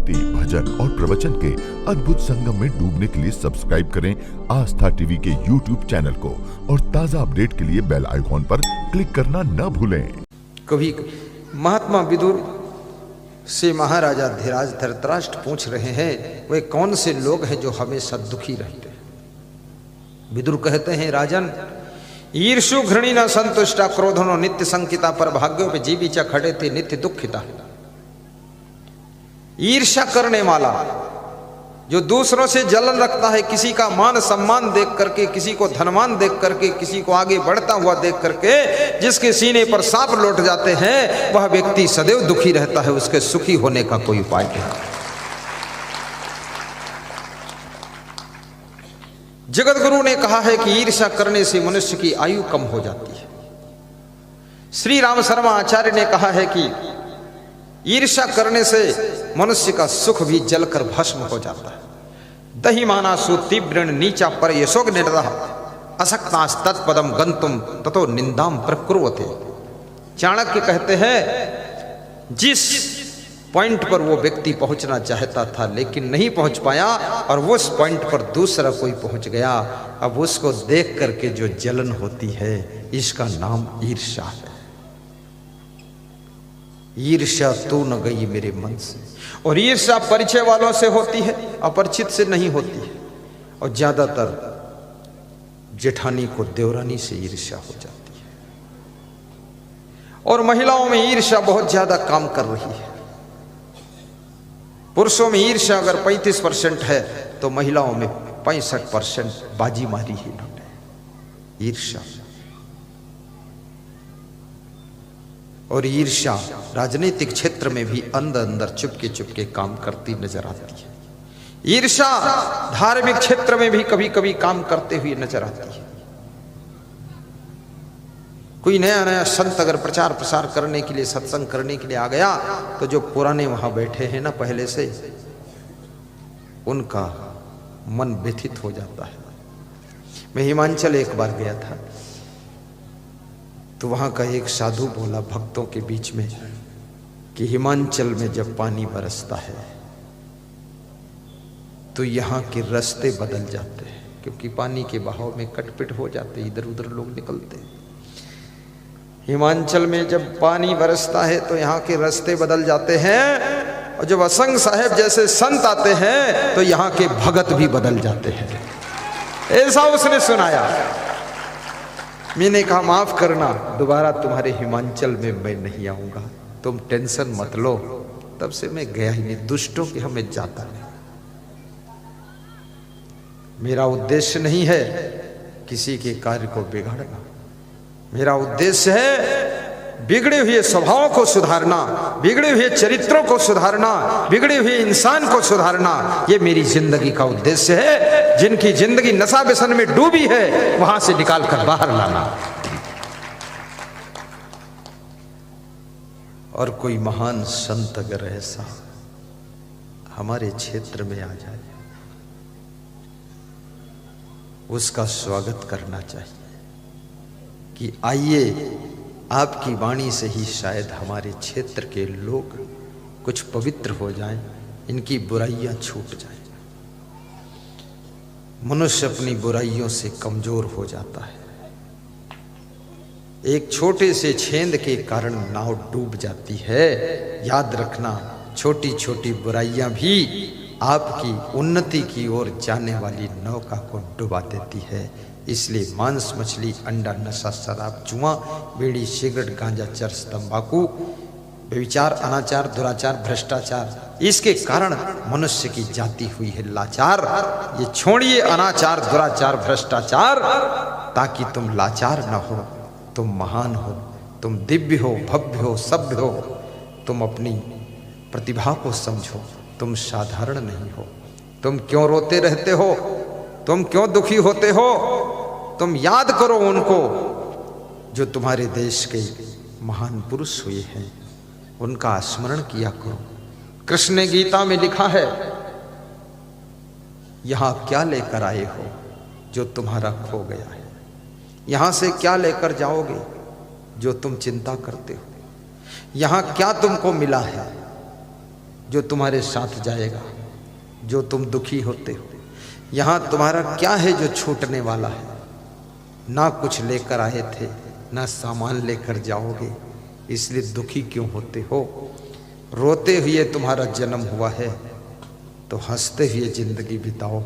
भक्ति, भजन और प्रवचन के अद्भुत संगम में डूबने के लिए सब्सक्राइब करें आस्था टीवी के YouTube चैनल को और ताजा अपडेट के लिए बेल आइकॉन पर क्लिक करना न भूलें। कभी महात्मा विदुर से महाराजा धीराज धृतराष्ट्र पूछ रहे हैं, वे कौन से लोग हैं जो हमेशा दुखी रहते हैं। विदुर कहते हैं, राजन, ईर्षु घृणी न संतुष्टा, क्रोधनो नित्य संकिता, पर भाग्यो पे जीवी च खड़े थे नित्य दुखिता। ईर्ष्या करने वाला जो दूसरों से जलन रखता है, किसी का मान सम्मान देख करके, किसी को धनवान देख करके, किसी को आगे बढ़ता हुआ देख करके जिसके सीने पर सांप लौट जाते हैं, वह व्यक्ति सदैव दुखी रहता है, उसके सुखी होने का कोई उपाय नहीं। जगत गुरु ने कहा है कि ईर्ष्या करने से मनुष्य की आयु कम हो जाती है। श्री राम शर्मा आचार्य ने कहा है कि ईर्ष्या करने से मनुष्य का सुख भी जलकर भस्म हो जाता है। दही माना सु तीव्रण नीचा पर यशोग निर्दह, असक्तास तत्पदम गंतुम ततो निंदाम प्रकुर्वते। चाणक्य कहते हैं, जिस पॉइंट पर वो व्यक्ति पहुंचना चाहता था लेकिन नहीं पहुंच पाया, और वो उस पॉइंट पर दूसरा कोई पहुंच गया, अब उसको देख करके जो जलन होती है, इसका नाम ईर्ष्या है। ईर्ष्या तू न गई मेरे मन से। और ईर्ष्या परिचय वालों से होती है, अपरिचित से नहीं होती है। और ज्यादातर जेठानी को देवरानी से ईर्ष्या हो जाती है। और महिलाओं में ईर्ष्या बहुत ज्यादा काम कर रही है। पुरुषों में ईर्ष्या अगर 35% है तो महिलाओं में 65% बाजी मारी है इन्होंने, ईर्ष्या। और ईर्ष्या राजनीतिक क्षेत्र में भी अंदर अंदर चुपके चुपके काम करती नजर आती है। ईर्ष्या धार्मिक क्षेत्र में भी कभी कभी काम करते हुए नजर आती है। कोई नया नया संत अगर प्रचार प्रसार करने के लिए, सत्संग करने के लिए आ गया, तो जो पुराने वहां बैठे हैं ना पहले से, उनका मन व्यथित हो जाता है। मैं हिमाचल एक बार गया था, तो वहां का एक साधु बोला भक्तों के बीच में कि हिमाचल में जब पानी बरसता है तो यहाँ के रास्ते बदल जाते हैं, क्योंकि पानी के बहाव में कटपिट हो जाते, इधर उधर लोग निकलते हैं। हिमाचल में जब पानी बरसता है तो यहाँ के रास्ते बदल जाते हैं, और जब असंग साहेब जैसे संत आते हैं तो यहाँ के भगत भी बदल जाते हैं। ऐसा उसने सुनाया। मैंने कहा, माफ करना, दोबारा तुम्हारे हिमाचल में मैं नहीं आऊंगा, तुम टेंशन मत लो। तब से मैं गया ही नहीं, दुष्टों के हमें जाता नहीं। मेरा उद्देश्य नहीं है किसी के कार्य को बिगाड़ना, मेरा उद्देश्य है बिगड़े हुए स्वभावों को सुधारना, बिगड़े हुए चरित्रों को सुधारना, बिगड़े हुए इंसान को सुधारना। ये मेरी जिंदगी का उद्देश्य है। जिनकी जिंदगी नशा व्यसन में डूबी है, वहां से निकाल कर बाहर लाना। और कोई महान संत अगर ऐसा हमारे क्षेत्र में आ जाए, उसका स्वागत करना चाहिए कि आइए, आपकी वाणी से ही शायद हमारे क्षेत्र के लोग कुछ पवित्र हो जाएं, इनकी बुराइयां छूट जाएं। मनुष्य अपनी बुराइयों से कमजोर हो जाता है। एक छोटे से छेद के कारण नाव डूब जाती है। याद रखना, छोटी छोटी बुराइयां भी आपकी उन्नति की ओर जाने वाली नौका को डुबा देती है। इसलिए मांस, मछली, अंडा, नशा, शराब, जुआ, बीड़ी, सिगरेट, गांजा, चरस, तंबाकू, व्यभिचार, अनाचार, दुराचार, भ्रष्टाचार, इसके कारण मनुष्य की जाति हुई है लाचार। ये छोड़िए अनाचार, दुराचार, भ्रष्टाचार, ताकि तुम लाचार न हो, तुम महान हो, तुम दिव्य हो, भव्य हो, सभ्य हो। तुम अपनी प्रतिभा को समझो, तुम साधारण नहीं हो। तुम क्यों रोते रहते हो, तुम क्यों दुखी होते हो, तुम याद करो उनको जो तुम्हारे देश के महान पुरुष हुए हैं, उनका स्मरण किया करो। कृष्ण ने गीता में लिखा है, यहां क्या लेकर आए हो जो तुम्हारा खो गया है, यहां से क्या लेकर जाओगे जो तुम चिंता करते हो, यहां क्या तुमको मिला है जो तुम्हारे साथ जाएगा, जो तुम दुखी होते हो। यहाँ तुम्हारा क्या है जो छूटने वाला है? ना कुछ लेकर आए थे, ना सामान लेकर जाओगे, इसलिए दुखी क्यों होते हो? रोते हुए तुम्हारा जन्म हुआ है तो हंसते हुए जिंदगी बिताओ।